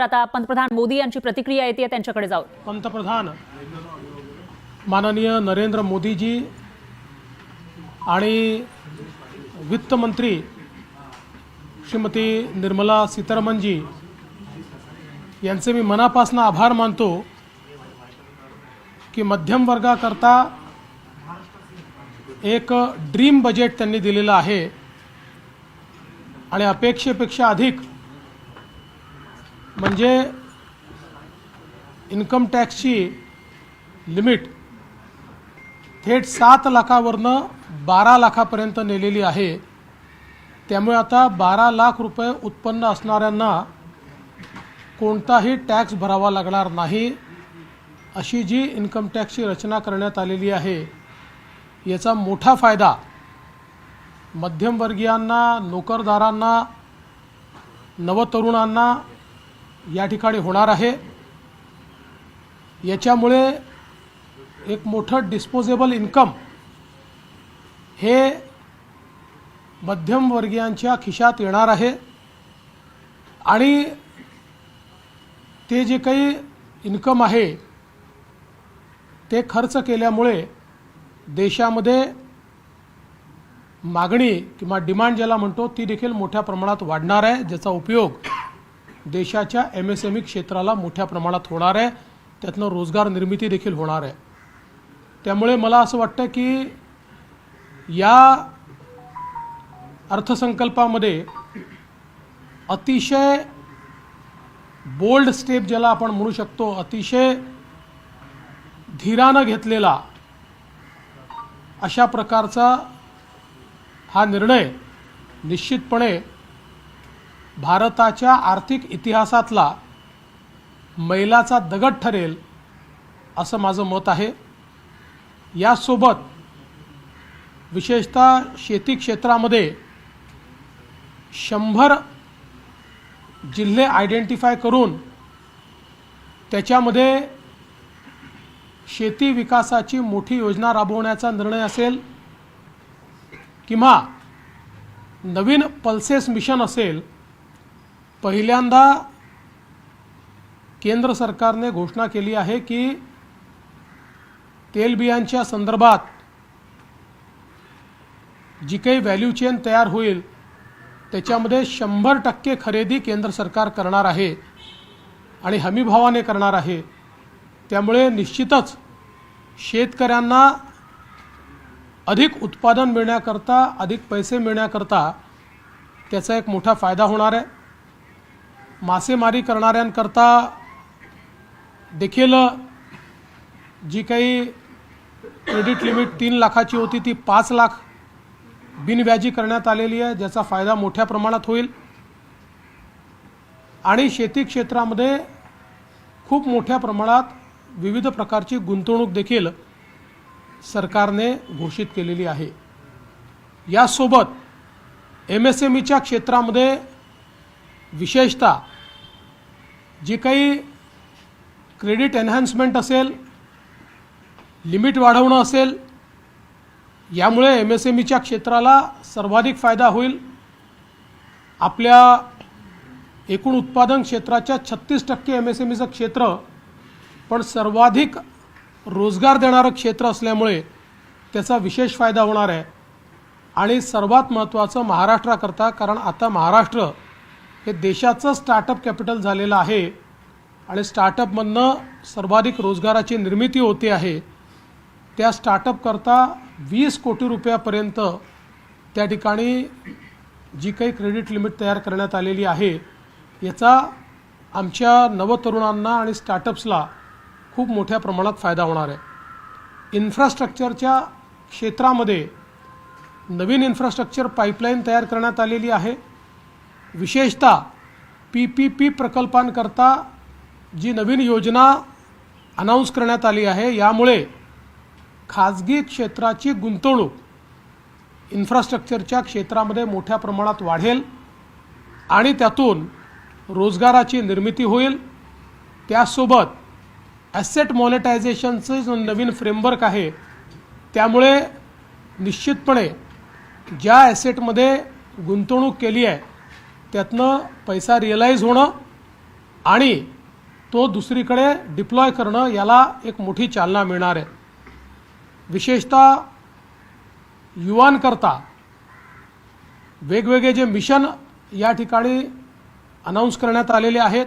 आता पंतप्रधान मोदी यांची प्रतिक्रिया येते, त्यांच्याकडे जाऊ. पंतप्रधान माननीय नरेंद्र मोदीजी आणि वित्त मंत्री श्रीमती निर्मला सीतारमणजी यांचे मी मनापासून आभार मानतो की मध्यम वर्गाकरता एक ड्रीम बजेट त्यांनी दिलेलं आहे आणि अपेक्षेपेक्षा अधिक म्हणजे इन्कम टॅक्सची लिमिट थेट 7 लाखावरनं 12 लाखापर्यंत नेलेली आहे। त्यामुळे आता 12 लाख रुपये उत्पन्न असणाऱ्यांना कोणताही टॅक्स भरावा लागणार नाही अशी जी इन्कम टॅक्सची रचना करण्यात आलेली आहे याचा मोठा फायदा मध्यमवर्गीयांना, नोकरदारांना, नवतरुणांना या ठिकाणी होणार आहे। याच्यामुळे एक मोठं डिस्पोजेबल इन्कम हे मध्यमवर्गीयांच्या खिशात येणार आहे आणि ते जे काही इन्कम आहे ते खर्च केल्यामुळे देशामध्ये मागणी किंवा डिमांड ज्याला म्हणतो ती देखील मोठ्या प्रमाणात वाढणार आहे, ज्याचा उपयोग देशाच्या MSME क्षेत्राला मोठ्या प्रमाणात होणार आहे, त्यातनं रोजगार निर्मिती देखील होणार आहे। त्यामुळे मला असं वाटतं की या अर्थसंकल्पामध्ये अतिशय बोल्ड स्टेप ज्याला आपण म्हणू शकतो, अतिशय धीरानं घेतलेला अशा प्रकारचा हा निर्णय निश्चितपणे भारताच्या आर्थिक इतिहासातला मैलाचा दगड ठरेल असं माझं मत आहे। यासोबत विशेषतः शेती क्षेत्रामध्ये 100 जिल्हे आयडेंटिफाय करून त्याच्यामध्ये शेती विकासाची मोठी योजना राबवण्याचा निर्णय असेल किंवा नवीन पल्सेस मिशन असेल, पहिल्यांदा केंद्र सरकारने घोषणा केली आहे की तेलबियांच्या संदर्भात जी काही व्हॅल्यू चेन तयार होईल त्याच्यामध्ये 100% खरेदी केंद्र सरकार करणार आहे आणि हमीभावाने करणार आहे। त्यामुळे निश्चितच शेतकऱ्यांना अधिक उत्पादन मिळण्याकरता, अधिक पैसे मिळण्याकरता त्याचा एक मोठा फायदा होणार आहे। मासेमारी करणाऱ्यांकरता देखील जी काही क्रेडिट लिमिट 3 लाखाची होती ती 5 लाख बिनव्याजी करण्यात आलेली आहे, ज्याचा फायदा मोठ्या प्रमाणात होईल आणि शेती क्षेत्रामध्ये खूप मोठ्या प्रमाणात विविध प्रकारची गुंतवणूक देखील सरकारने घोषित केलेली आहे। यासोबत MSMEच्या क्षेत्रामध्ये विशेषतः जी काही क्रेडिट एनहान्समेंट असेल, लिमिट वाढवणं असेल, यामुळे MSMEच्या क्षेत्राला सर्वाधिक फायदा होईल। आपल्या एकूण उत्पादन क्षेत्राच्या 36% MSMEचं क्षेत्र पण सर्वाधिक रोजगार देणारं क्षेत्र असल्यामुळे त्याचा विशेष फायदा होणार आहे। आणि सर्वात महत्त्वाचं महाराष्ट्राकरता, कारण आता महाराष्ट्र हे देशाचं स्टार्टअप कॅपिटल झालेलं आहे आणि स्टार्टअपमधनं सर्वाधिक रोजगाराची निर्मिती होते आहे। त्या स्टार्टअप करता 20 कोटी रुपयापर्यंत त्या ठिकाणी जी काही क्रेडिट लिमिट तयार करण्यात आलेली आहे याचा आमच्या नवतरुणांना आणि स्टार्टअप्सला खूप मोठ्या प्रमाणात फायदा होणार आहे। इन्फ्रास्ट्रक्चरच्या क्षेत्रामध्ये नवीन इन्फ्रास्ट्रक्चर पाईपलाईन तयार करण्यात आलेली आहे। विशेषतः PPP प्रकल्पांकरता जी नवीन योजना अनाउन्स करण्यात आली आहे, यामुळे खाजगी क्षेत्राची गुंतवणूक इन्फ्रास्ट्रक्चरच्या क्षेत्रामध्ये मोठ्या प्रमाणात वाढेल आणि त्यातून रोजगाराची निर्मिती होईल। त्यासोबत ॲसेट मॉनिटायझेशनचं जो नवीन फ्रेमवर्क आहे त्यामुळे निश्चितपणे ज्या ॲसेटमध्ये गुंतवणूक केली आहे त्यातनं पैसा रिअलाइज होणं आणि तो दुसरीकडे डिप्लॉय करणं याला एक मोठी चालना मिळणार आहे। विशेषतः युवांकरता वेगवेगळे जे मिशन या ठिकाणी अनाउन्स करण्यात आलेले आहेत